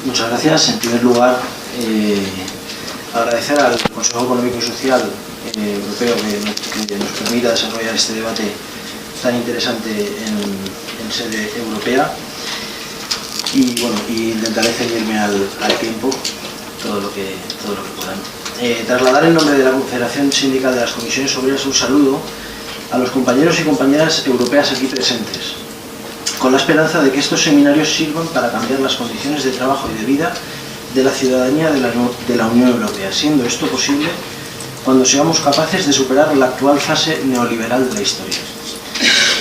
Muchas gracias. En primer lugar, agradecer al Consejo Económico y Social Europeo que nos permita desarrollar este debate tan interesante en sede europea y bueno, intentaré ceñirme al tiempo todo lo que puedan. Trasladar en nombre de la Confederación Sindical de las Comisiones Obreras un saludo a los compañeros y compañeras europeas aquí presentes, con la esperanza de que estos seminarios sirvan para cambiar las condiciones de trabajo y de vida de la ciudadanía de la Unión Europea, siendo esto posible cuando seamos capaces de superar la actual fase neoliberal de la historia.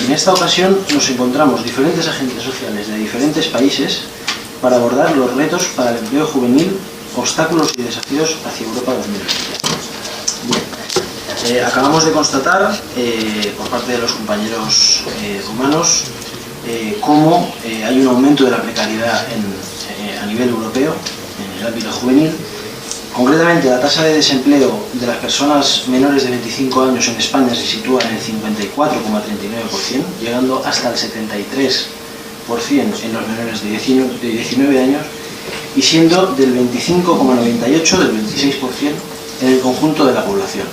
En esta ocasión nos encontramos diferentes agentes sociales de diferentes países para abordar los retos para el empleo juvenil, obstáculos y desafíos hacia Europa 2020. Bien, acabamos de constatar por parte de los compañeros rumanos cómo hay un aumento de la precariedad a nivel europeo en el ámbito juvenil. Concretamente, la tasa de desempleo de las personas menores de 25 años en España se sitúa en el 54,39%, llegando hasta el 73% en los menores de 19 años y siendo del 25,98%, del 26% en el conjunto de la población.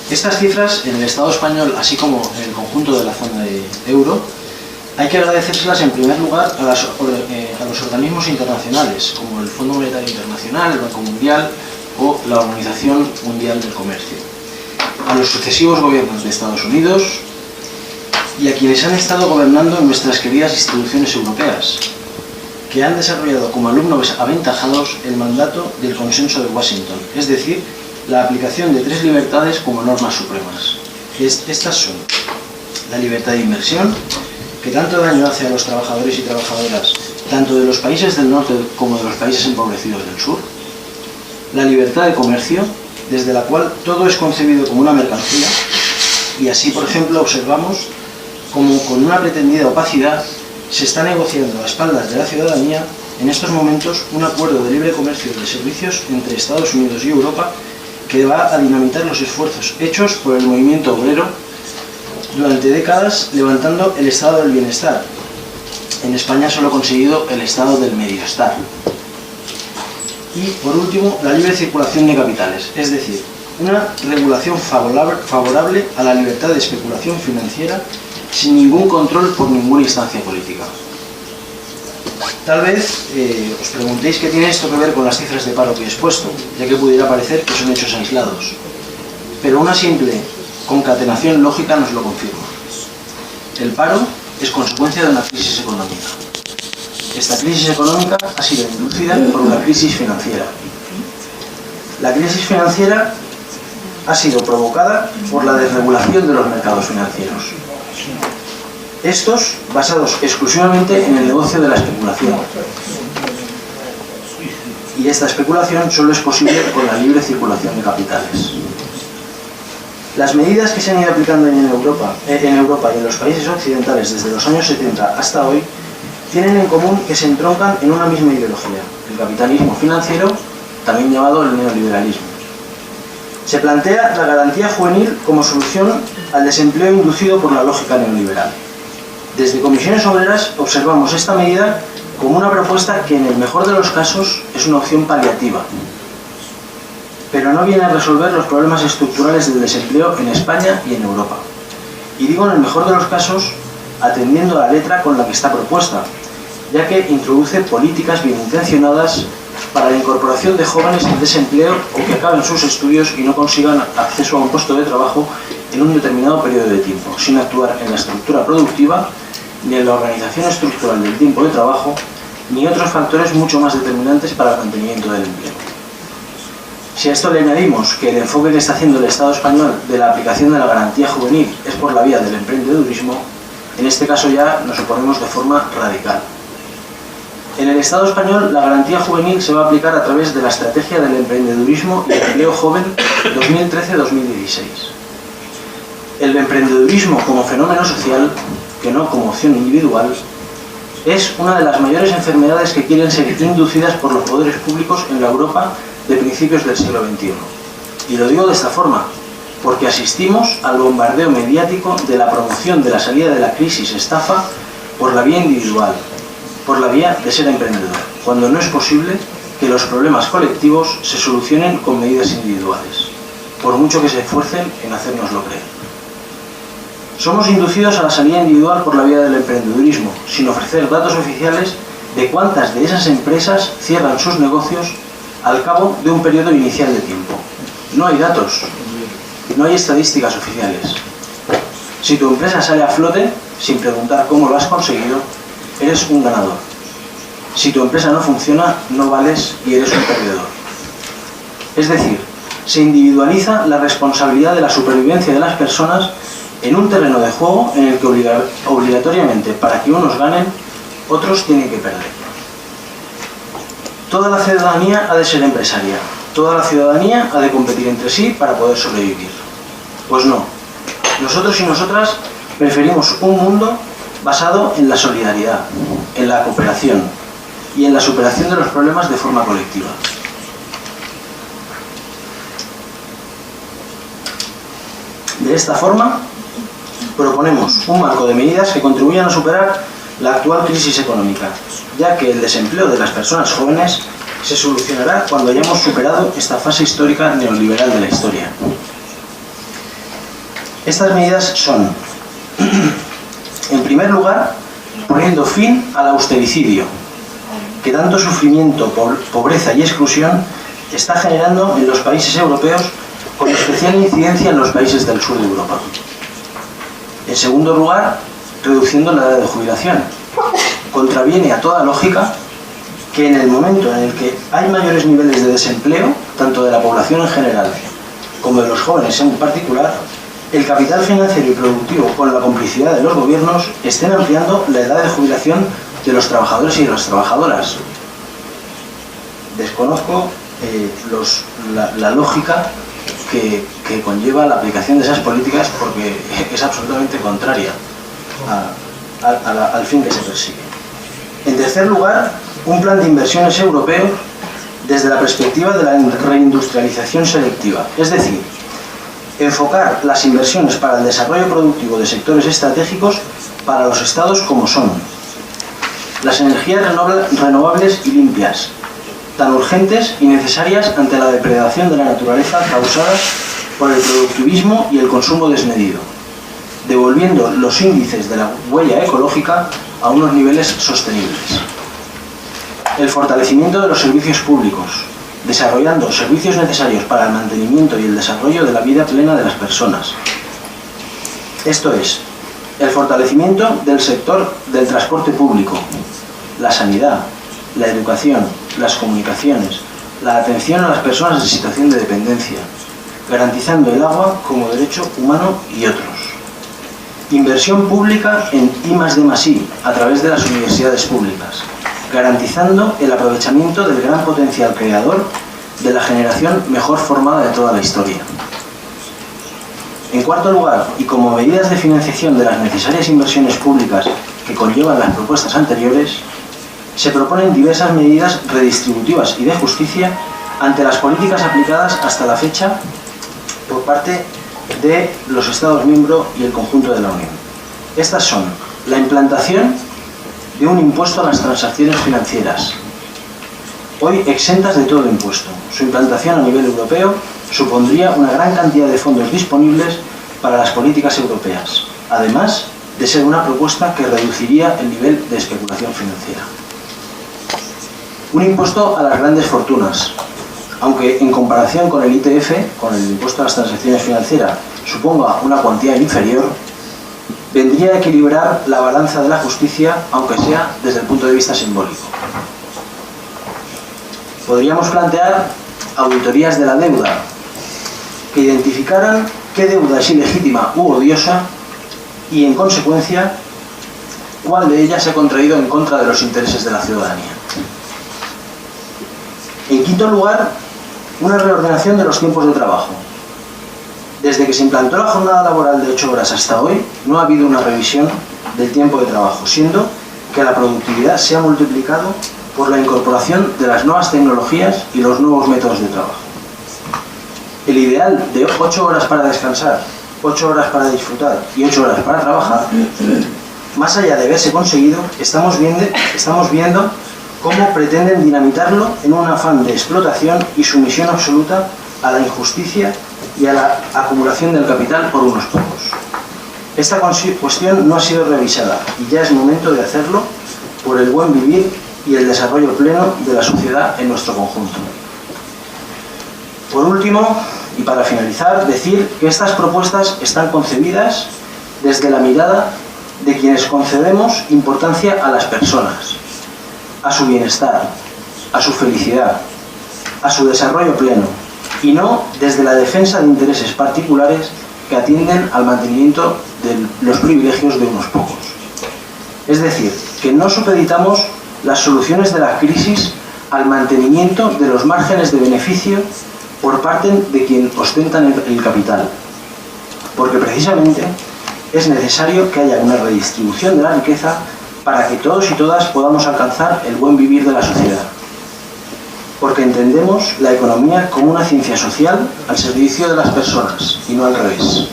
Estas cifras en el Estado español, así como en el conjunto de la zona de euro, hay que agradecérselas en primer lugar a los organismos internacionales, como el Fondo Monetario Internacional, el Banco Mundial o la Organización Mundial del Comercio, a los sucesivos gobiernos de Estados Unidos y a quienes han estado gobernando en nuestras queridas instituciones europeas, que han desarrollado como alumnos aventajados el mandato del consenso de Washington, es decir, la aplicación de 3 libertades como normas supremas. Estas son la libertad de inversión, que tanto daño hace a los trabajadores y trabajadoras, tanto de los países del norte como de los países empobrecidos del sur, la libertad de comercio, desde la cual todo es concebido como una mercancía, y así, por ejemplo, observamos como con una pretendida opacidad se está negociando a espaldas de la ciudadanía en estos momentos un acuerdo de libre comercio de servicios entre Estados Unidos y Europa que va a dinamitar los esfuerzos hechos por el movimiento obrero durante décadas levantando el estado del bienestar. En España solo ha conseguido el estado del medioestar. Y por último, la libre circulación de capitales, es decir, una regulación favorable a la libertad de especulación financiera sin ningún control por ninguna instancia política. Tal vez os preguntéis qué tiene esto que ver con las cifras de paro que he expuesto, ya que pudiera parecer que son hechos aislados. Pero una simple concatenación lógica nos lo confirma. El paro es consecuencia de una crisis económica. Esta crisis económica ha sido inducida por una crisis financiera. La crisis financiera ha sido provocada por la desregulación de los mercados financieros. Estos basados exclusivamente en el negocio de la especulación. Y esta especulación solo es posible con la libre circulación de capitales. Las medidas que se han ido aplicando en Europa y en los países occidentales desde los años 70 hasta hoy tienen en común que se entroncan en una misma ideología, el capitalismo financiero, también llamado el neoliberalismo. Se plantea la garantía juvenil como solución al desempleo inducido por la lógica neoliberal. Desde Comisiones Obreras observamos esta medida como una propuesta que en el mejor de los casos es una opción paliativa, pero no viene a resolver los problemas estructurales del desempleo en España y en Europa. Y digo en el mejor de los casos atendiendo a la letra con la que está propuesta, ya que introduce políticas bien intencionadas para la incorporación de jóvenes en desempleo o que acaben sus estudios y no consigan acceso a un puesto de trabajo en un determinado periodo de tiempo, sin actuar en la estructura productiva, ni en la organización estructural del tiempo de trabajo, ni otros factores mucho más determinantes para el mantenimiento del empleo. Si a esto le añadimos que el enfoque que está haciendo el Estado español de la aplicación de la garantía juvenil es por la vía del emprendedurismo, en este caso ya nos oponemos de forma radical. En el Estado español, la garantía juvenil se va a aplicar a través de la estrategia del emprendedurismo y el empleo joven 2013-2016. El emprendedurismo como fenómeno social, que no como opción individual, es una de las mayores enfermedades que quieren ser inducidas por los poderes públicos en la Europa de principios del siglo XXI. Y lo digo de esta forma, porque asistimos al bombardeo mediático de la promoción de la salida de la crisis estafa por la vía individual, por la vía de ser emprendedor, cuando no es posible que los problemas colectivos se solucionen con medidas individuales, por mucho que se esfuercen en hacérnoslo creer. Somos inducidos a la salida individual por la vía del emprendedurismo, sin ofrecer datos oficiales de cuántas de esas empresas cierran sus negocios al cabo de un periodo inicial de tiempo. No hay datos, no hay estadísticas oficiales. Si tu empresa sale a flote, sin preguntar cómo lo has conseguido, eres un ganador. Si tu empresa no funciona, no vales y eres un perdedor. Es decir, se individualiza la responsabilidad de la supervivencia de las personas en un terreno de juego en el que obligatoriamente, para que unos ganen, otros tienen que perder. Toda la ciudadanía ha de ser empresaria. Toda la ciudadanía ha de competir entre sí para poder sobrevivir. Pues no. Nosotros y nosotras preferimos un mundo basado en la solidaridad, en la cooperación y en la superación de los problemas de forma colectiva. De esta forma, proponemos un marco de medidas que contribuyan a superar la actual crisis económica, ya que el desempleo de las personas jóvenes se solucionará cuando hayamos superado esta fase histórica neoliberal de la historia. Estas medidas son, en primer lugar, poniendo fin al austericidio, que tanto sufrimiento, pobreza y exclusión está generando en los países europeos, con especial incidencia en los países del sur de Europa. En segundo lugar, reduciendo la edad de jubilación. Contraviene a toda lógica que en el momento en el que hay mayores niveles de desempleo, tanto de la población en general como de los jóvenes en particular, el capital financiero y productivo, con la complicidad de los gobiernos, estén ampliando la edad de jubilación de los trabajadores y de las trabajadoras. Desconozco la lógica que conlleva la aplicación de esas políticas, porque es absolutamente contraria al fin que se persigue. En tercer lugar, un plan de inversiones europeo desde la perspectiva de la reindustrialización selectiva, es decir, enfocar las inversiones para el desarrollo productivo de sectores estratégicos para los estados como son las energías renovables y limpias, tan urgentes y necesarias ante la depredación de la naturaleza causada por el productivismo y el consumo desmedido, devolviendo los índices de la huella ecológica a unos niveles sostenibles. El fortalecimiento de los servicios públicos, desarrollando servicios necesarios para el mantenimiento y el desarrollo de la vida plena de las personas. Esto es, el fortalecimiento del sector del transporte público, la sanidad, la educación, las comunicaciones, la atención a las personas en situación de dependencia, garantizando el agua como derecho humano y otros. Inversión pública en I+D+I a través de las universidades públicas, garantizando el aprovechamiento del gran potencial creador de la generación mejor formada de toda la historia. En cuarto lugar, y como medidas de financiación de las necesarias inversiones públicas que conllevan las propuestas anteriores, se proponen diversas medidas redistributivas y de justicia ante las políticas aplicadas hasta la fecha por parte de los Estados miembros y el conjunto de la Unión. Estas son la implantación de un impuesto a las transacciones financieras, hoy exentas de todo impuesto. Su implantación a nivel europeo supondría una gran cantidad de fondos disponibles para las políticas europeas, además de ser una propuesta que reduciría el nivel de especulación financiera. Un impuesto a las grandes fortunas, aunque en comparación con el ITF, con el impuesto a las transacciones financieras, suponga una cuantía inferior, vendría a equilibrar la balanza de la justicia, aunque sea desde el punto de vista simbólico. Podríamos plantear auditorías de la deuda, que identificaran qué deuda es ilegítima u odiosa y, en consecuencia, cuál de ellas se ha contraído en contra de los intereses de la ciudadanía. En quinto lugar, una reordenación de los tiempos de trabajo. Desde que se implantó la jornada laboral de 8 horas hasta hoy, no ha habido una revisión del tiempo de trabajo, siendo que la productividad se ha multiplicado por la incorporación de las nuevas tecnologías y los nuevos métodos de trabajo. El ideal de 8 horas para descansar, 8 horas para disfrutar y 8 horas para trabajar, más allá de haberse conseguido, estamos viendo cómo pretenden dinamitarlo en un afán de explotación y sumisión absoluta a la injusticia y a la acumulación del capital por unos pocos. Esta cuestión no ha sido revisada y ya es momento de hacerlo por el buen vivir y el desarrollo pleno de la sociedad en nuestro conjunto. Por último, y para finalizar, decir que estas propuestas están concebidas desde la mirada de quienes concedemos importancia a las personas, a su bienestar, a su felicidad, a su desarrollo pleno, y no desde la defensa de intereses particulares que atienden al mantenimiento de los privilegios de unos pocos. Es decir, que no supeditamos las soluciones de la crisis al mantenimiento de los márgenes de beneficio por parte de quien ostentan el capital, porque precisamente es necesario que haya una redistribución de la riqueza para que todos y todas podamos alcanzar el buen vivir de la sociedad, porque entendemos la economía como una ciencia social al servicio de las personas y no al revés.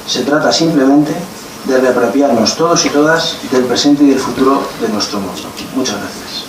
Se trata simplemente de reapropiarnos todos y todas del presente y del futuro de nuestro mundo. Muchas gracias.